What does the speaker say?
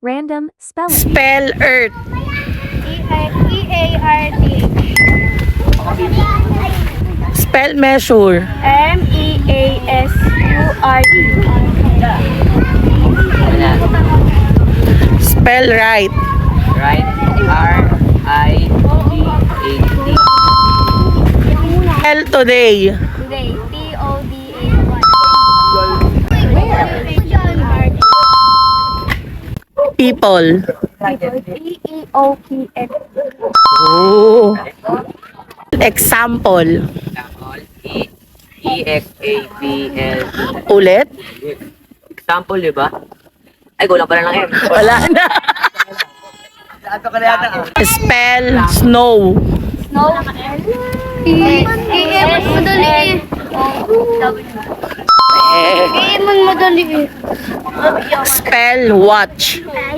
Random spelling. Spell earth. E-A-R-T. Spell measure. M-E-A-S-U-R-E. Spell right. Right? R-I-G-H-T. Spell today. Today. T-O-D-A-Y. People. P-E-O-P-S. Oh. Example. Example, E-X-A-P-L. Ulit. Example, di ba? Ay, kulang pa lang M. Wala na. Spell snow. Snow. I-E-M madali eh. I-E-M madali eh. Spell watch.